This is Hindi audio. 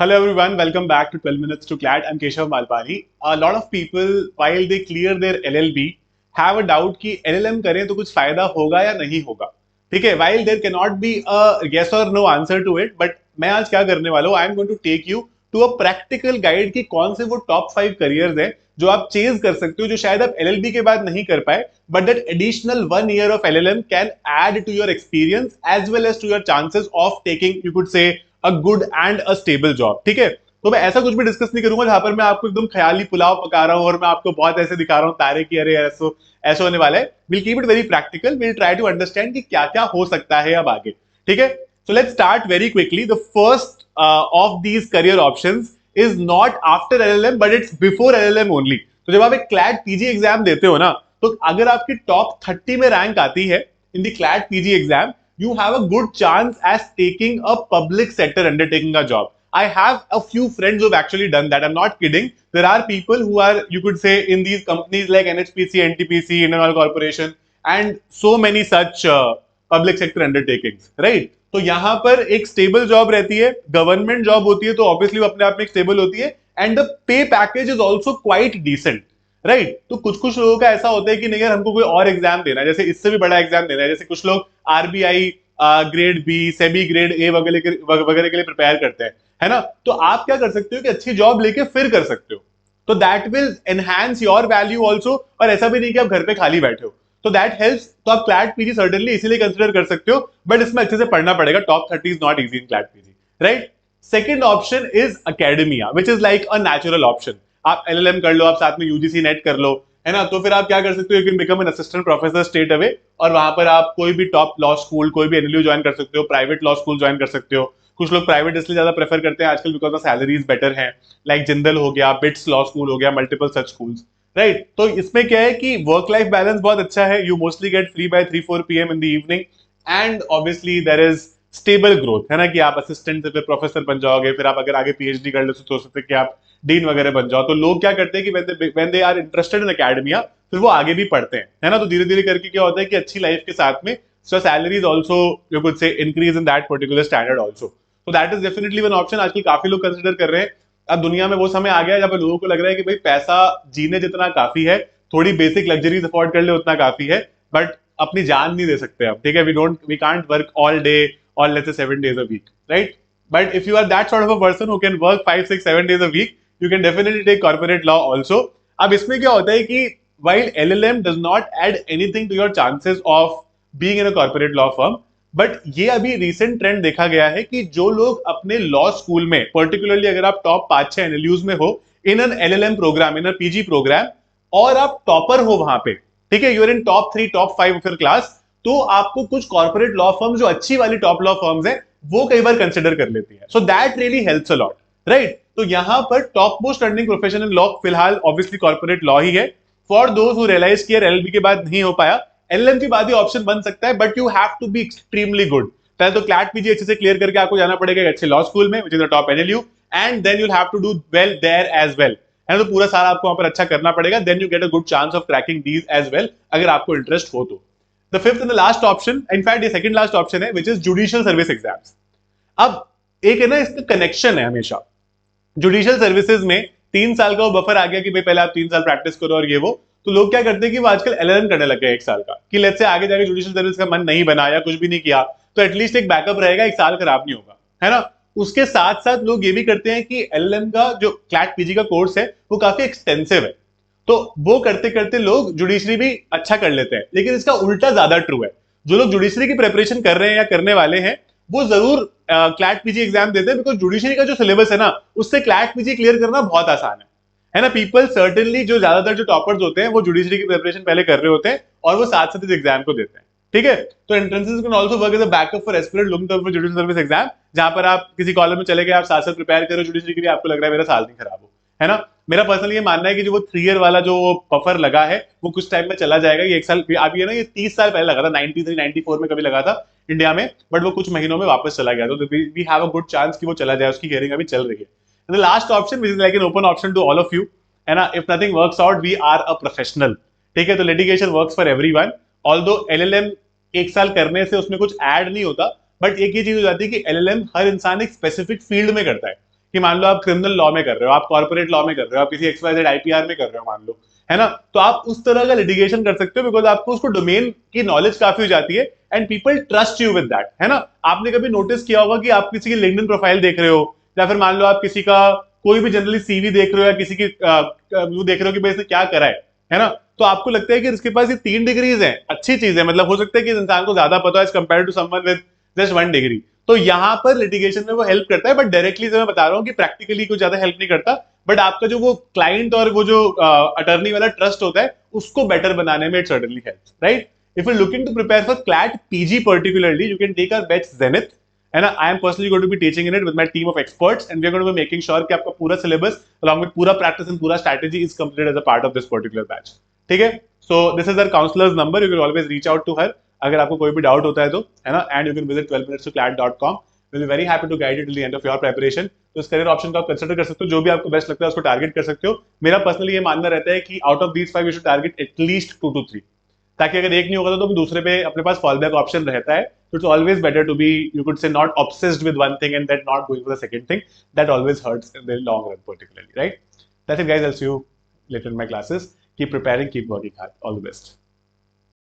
Hello everyone, welcome back to 12 Minutes to CLAT. I'm Keshav Malpani. A lot of people, while they clear their LLB, have a doubt कि LLM करें तो कुछ फायदा होगा या नहीं होगा. ठीक है, while there cannot be a yes or no answer to it, but मैं आज क्या करने वाला हूँ, I am going to take you to a practical guide कि कौन से वो top 5 careers हैं जो आप चेज कर सकते हो, जो शायद आप LLB के बाद नहीं कर पाए, but that additional 1 year of LLM can add to your experience as well as to your chances of taking, you could say, a good and a stable job. ठीक है, तो मैं ऐसा कुछ भी डिस्कस नहीं करूंगा जहां पर मैं आपको एकदम ख्याली पुलाव पका रहा हूं और मैं आपको बहुत ऐसे दिखा रहा हूं तारे की अरे ऐसो ऐसा होने वाला है. Will keep it very practical, will try to understand कि क्या क्या हो सकता है अब आगे. ठीक है, so let's start very quickly. The first of these career options is not after LLM but it's before LLM only. तो जब आप एक क्लैट पीजी एग्जाम देते हो ना, तो अगर आपकी टॉप 30 में रैंक आती है in the CLAT PG exam, you have a good chance as taking a public sector undertaking a job. I have a few friends who've actually done that. I'm not kidding. There are people who are, you could say, in these companies like NHPC, NTPC, Indian Oil Corporation, and so many such public sector undertakings, right? तो यहाँ पर एक स्टेबल जॉब रहती है, गवर्नमेंट जॉब होती है, तो ऑब्वियसली वो अपने आप में एक स्टेबल होती है, and the pay package is also quite decent. Right, तो कुछ कुछ लोगों का ऐसा होता है कि नहीं यार हमको कोई और एग्जाम देना है, जैसे इससे भी बड़ा एग्जाम देना है, जैसे कुछ लोग RBI grade B, SEBI grade A वगैरह के लिए प्रिपेयर करते हैं, है ना. तो आप क्या कर सकते हो कि अच्छी जॉब लेके फिर कर सकते हो, तो that will enhance your value also. और ऐसा भी नहीं कि आप घर पे खाली बैठे हो, तो दैट हेल्प्स. तो आप क्लैट पीजी सर्टेनली इसीलिए कंसिडर कर सकते हो, बट इसमें अच्छे से पढ़ना पड़ेगा. Top 30 is not easy in CLAT PG, right. Second option is academia, which is like a natural option. आप एलएलएम कर लो, आप साथ में यूजीसी नेट कर लो, है ना. तो फिर आप क्या कर सकते हो, you can become an assistant professor straight away, और वहां पर आप कोई भी टॉप लॉ स्कूल, कोई भी एनएलयू ज्वाइन कर सकते हो, प्राइवेट लॉ स्कूल ज्वाइन कर सकते हो. कुछ लोग प्राइवेट इसलिए ज्यादा प्रेफर करते हैं आजकल बिकॉज ऑफ सैलरीज बेटर हैं, लाइक जिंदल हो गया, बिट्स लॉ स्कूल हो गया, मल्टीपल सच स्कूल्स, राइट. तो इसमें क्या है कि वर्क लाइफ बैलेंस बहुत अच्छा है. You mostly get free by 3-4 PM in the evening, and obviously there is stable growth, है ना, कि आप असिस्टेंट से फिर प्रोफेसर बन जाओगे, फिर आप अगर आगे पीएचडी कर लो तो सोच सकते हैं कि आप डीन वगैरह बन जाओ. तो लोग क्या करते हैं कि when they are interested in academia, फिर वो आगे भी पढ़ते हैं, है ना. तो धीरे धीरे करके क्या होता है कि अच्छी लाइफ के साथ में salary is also, you could say, increase in that particular standard also. तो that is definitely one option. आजकल काफी लोग कंसिडर कर रहे हैं. अब दुनिया में वो समय आ गया जहाँ पे लोगों को लग रहा है कि भाई पैसा जीने जितना काफी है, थोड़ी बेसिक लग्जरीज अफोर्ड कर ले उतना काफी है, बट अपनी जान नहीं दे सकते हम. ठीक है, we can't work all day or let's say 7 days a week, right? But if you are that sort of a person who can work 5, 6, 7 days a week, you can definitely take corporate law also. अब इसमें क्या होता है कि while LLM does not add anything to your chances of being in a corporate law firm, but ये अभी recent trend देखा गया है कि जो लोग अपने law school में, particularly अगर आप top 5-6 NLUs में हो, in an LLM program, in a PG program, और आप टॉपर हो वहां पे, ठीक है, you are in top 3, top 5 of your class, तो आपको कुछ कॉर्पोरेट लॉ फर्म, जो अच्छी वाली टॉप लॉ फर्म्स हैं, वो कई बार कंसिडर कर लेती है. So that really helps a lot, right. तो यहां पर top most earning profession in law फिलहाल ऑब्वियसली कॉर्पोरेट लॉ ही है. फॉर दोज हु रियलाइज कि एलएलबी के बाद नहीं हो पाया, एलएलएम के बाद ही ऑप्शन बन सकता है, but you have to be extremely good. पहले तो क्लैट पीजी अच्छे से क्लियर करके आपको जाना पड़ेगा एक अच्छे लॉ स्कूल में, which is the top NLU, and then you'll have to do well there as well. है तो पूरा सारा आपको वहां पर अच्छा करना पड़ेगा. Then you get a good chance of cracking these as well, अगर आपको इंटरेस्ट हो तो. The fifth and the last option, in fact, ये second last option है, which is judicial service exams. अब एक है ना, इसका कनेक्शन है हमेशा. जुडिशियल सर्विसेज में 3 साल का वो बफर आ गया कि भाई पहले आप 3 साल प्रैक्टिस करो और ये वो. तो लोग क्या करते हैं कि वो आजकल एलएलएम करने लग गए 1 साल का, कि लेट्स से आगे जाके जुडिशियल सर्विस का मन नहीं बना या कुछ भी नहीं किया, तो एटलीस्ट एक बैकअप रहेगा, 1 साल खराब नहीं होगा, है ना. उसके साथ साथ लोग ये भी करते हैं कि एलएलएम का जो क्लैट पीजी का कोर्स है वो काफी एक्सटेंसिव है, तो वो करते करते लोग जुडिशरी भी अच्छा कर लेते हैं. लेकिन इसका उल्टा ज्यादा ट्रू है. जो लोग जुडिशरी की प्रिपरेशन कर रहे हैं या करने वाले हैं, वो जरूर क्लैट पीजी एग्जाम देते हैं, बिकॉज जुडिशरी का जो सिलेबस है ना, उससे क्लैट पीजी क्लियर करना बहुत आसान है ना. पीपल सर्टेनली, जो ज्यादातर जो टॉपर्स होते हैं, वो जुडिशरी की प्रिपरेशन पहले कर रहे होते हैं और वो साथ साथ इस एग्जाम को देते हैं. ठीक है, तो entrances can also work as a backup for aspirant looking for judicial service exam, जहां पर आप किसी कॉलेज में चले गए, आप साथ साथ प्रिपेयर करो जुडिशरी के लिए, आपको लग रहा है मेरा साल नहीं खराब हो, है ना. मेरा पर्सनली ये मानना है कि जो वो 3 ईयर वाला जो बफर लगा है, वो कुछ टाइम में चला जाएगा. ये 1 साल अब ये ना, ये 30 साल पहले लगा था, 93, 94 में कभी लगा था इंडिया में, बट वो कुछ महीनों में वापस चला गया. तो we have a good chance कि वो चला जाए. उसकी हियरिंग अभी चल रही है. The last option, which is like an open option to all of you, है ना. If nothing works out, we are a professional. ठीक है, तो litigation works for everyone. Although LLM 1 साल करने से उसमें कुछ ऐड नहीं होता, बट एक ये चीज हो जाती है कि एलएलएम हर इंसान एक स्पेसिफिक फील्ड में करता है. कि मान लो आप क्रिमिनल लॉ में कर रहे हो, आप कॉर्पोरेट लॉ में कर रहे हो, आप किसी XYZ IPR में कर रहे हो मान लो, है ना, तो आप उस तरह का लिटिगेशन कर सकते हो बिकॉज आपको उसको डोमेन की नॉलेज काफी हो जाती है and people trust you with that, है ना। आपने कभी नोटिस किया होगा कि आप किसी की लिंक्डइन प्रोफाइल देख रहे हो या फिर मान लो आप किसी का कोई भी जनरली CV देख रहे हो या किसी की वो देख रहे हो कि भाई इसने क्या करा है ना, तो आपको लगता है कि इसके पास ये 3 डिग्रीज हैं, अच्छी चीज है, मतलब हो सकता है कि इस इंसान को ज्यादा पता है as compare to someone with just 1 degree. तो यहाँ पर लिटिगेशन में वो हेल्प करता है, बट डायरेक्टली मैं बता रहा हूँ कि प्रैक्टिकली कुछ ज्यादा हेल्प नहीं करता, बट आपका जो वो क्लाइंट और वो जो अटर्नी वाला ट्रस्ट होता है उसको बेटर बनाने में it certainly helps, right. If you're looking to prepare for CLAT PG particularly, you can take our batch Zenith. And I am personally going to be teaching in it with my team of experts, and we are going to be making sure कि आपका पूरा syllabus along with पूरा practice and पूरा strategy is completed as a part of this particular batch. ठीक है? So this is our counselor's number. You can always reach out to her. अगर आपको कोई भी doubt होता है तो, है ना? And you can visit 12minutes2clat.com. We'll be very happy to guide you till the end of your preparation. तो इस करियर ऑप्शन को आप कंसिडर कर सकते हो, जो भी आपको बेस्ट लगता है उसको टारगेट कर सकते हो। मेरा पर्सनली ये मानना रहता है कि out of these 5 you should target at least 2 to 3, ताकि अगर एक नहीं होगा तो दूसरे पे अपने पास फॉल बैक ऑप्शन रहता है। तो it's always better to be, you could say, not obsessed with one thing and that not going for the second thing, that always hurts in the long run particularly, right. That's it guys, I'll see you later in my classes. Keep preparing, keep working hard. All the best.